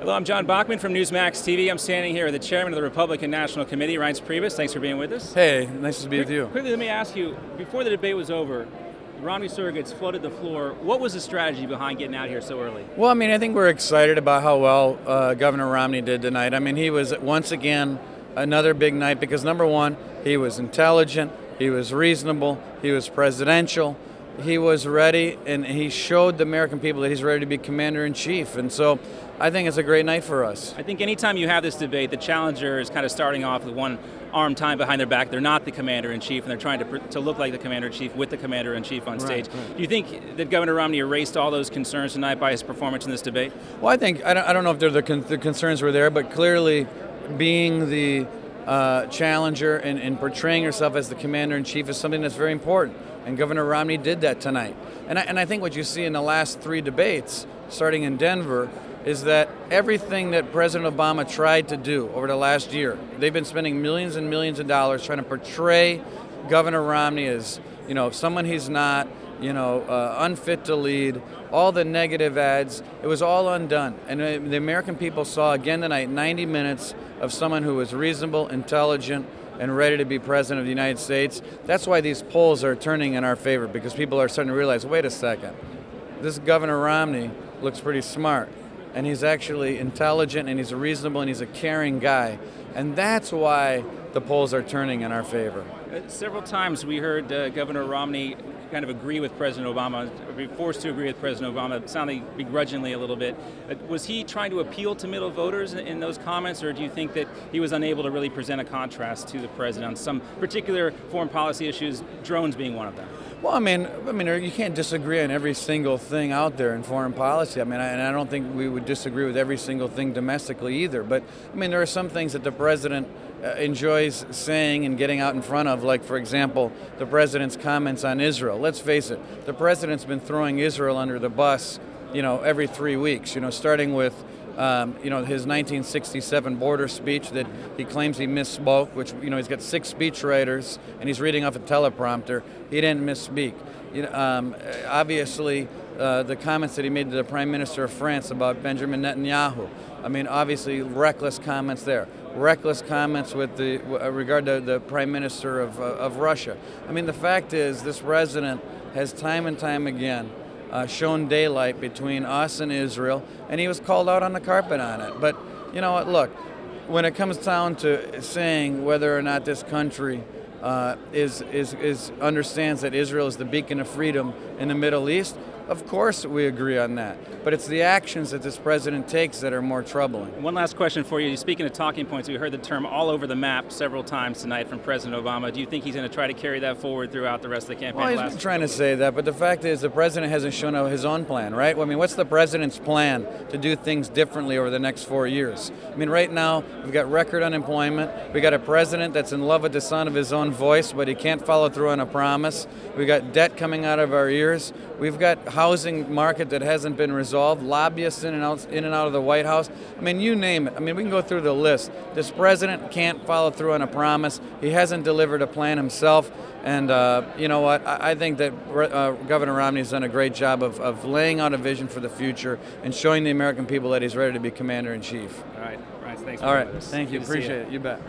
Hello, I'm John Bachman from Newsmax TV. I'm standing here with the chairman of the Republican National Committee, Reince Priebus. Thanks for being with us. Hey, nice to be with you. Quickly, let me ask you, before the debate was over, the Romney surrogates flooded the floor. What was the strategy behind getting out here so early? Well, I mean, I think we're excited about how well Governor Romney did tonight. I mean, he was, once again, another big night because, number one, he was intelligent, he was reasonable, he was presidential, he was ready, and he showed the American people that he's ready to be commander-in-chief. And so I think it's a great night for us. I think anytime you have this debate, the challenger is kind of starting off with one arm tied behind their back. They're not the commander-in-chief, and they're trying to look like the commander-in-chief with the commander-in-chief on stage. Right. Do you think that Governor Romney erased all those concerns tonight by his performance in this debate? Well, I think, I don't know if the concerns were there, but clearly being the challenger and portraying yourself as the commander-in-chief is something that's very important. And Governor Romney did that tonight. And I think what you see in the last three debates, starting in Denver, is that everything that President Obama tried to do over the last year, they've been spending millions and millions of dollars trying to portray Governor Romney as, you know, someone he's not, you know, unfit to lead, all the negative ads, it was all undone. And the American people saw again tonight 90 minutes of someone who was reasonable, intelligent, and ready to be president of the United States. That's why these polls are turning in our favor, because people are starting to realize, wait a second, this Governor Romney looks pretty smart, and he's actually intelligent, and he's reasonable, and he's a caring guy. And that's why the polls are turning in our favor. Several times we heard Governor Romney kind of agree with President Obama, or be forced to agree with President Obama, sounding begrudgingly a little bit. Was he trying to appeal to middle voters in those comments, or do you think that he was unable to really present a contrast to the president on some particular foreign policy issues, drones being one of them? Well, I mean, you can't disagree on every single thing out there in foreign policy. I mean, and I don't think we would disagree with every single thing domestically either. But I mean, there are some things that the president enjoys saying and getting out in front of, like, for example, the president's comments on Israel. Let's face it, the president's been throwing Israel under the bus, you know, every 3 weeks. You know, starting with you know, his 1967 border speech that he claims he misspoke, which, you know, he's got 6 speechwriters and he's reading off a teleprompter. He didn't misspeak. You know, obviously, the comments that he made to the Prime Minister of France about Benjamin Netanyahu. I mean, obviously, reckless comments there. Reckless comments with regard to the Prime Minister of Russia. I mean, the fact is, this president has time and time again shown daylight between us and Israel, and he was called out on the carpet on it. But you know what, look, when it comes down to saying whether or not this country understands that Israel is the beacon of freedom in the Middle East, of course we agree on that. But it's the actions that this president takes that are more troubling. One last question for you. Speaking of talking points, we heard the term all over the map several times tonight from President Obama. Do you think he's going to try to carry that forward throughout the rest of the campaign? Well, he's been trying to say that, but the fact is the president hasn't shown his own plan, right? Well, I mean, what's the president's plan to do things differently over the next 4 years? I mean, right now, we've got record unemployment. We got a president that's in love with the sound of his own voice, but he can't follow through on a promise. We got debt coming out of our ears. We've got housing market that hasn't been resolved, lobbyists in and out of the White House. I mean, you name it. I mean, we can go through the list. This president can't follow through on a promise. He hasn't delivered a plan himself. And you know what? I think that Governor Romney's done a great job of laying out a vision for the future and showing the American people that he's ready to be commander-in-chief. All right, Reince, thanks for being with us. Thank you. Good to see Appreciate it. You bet.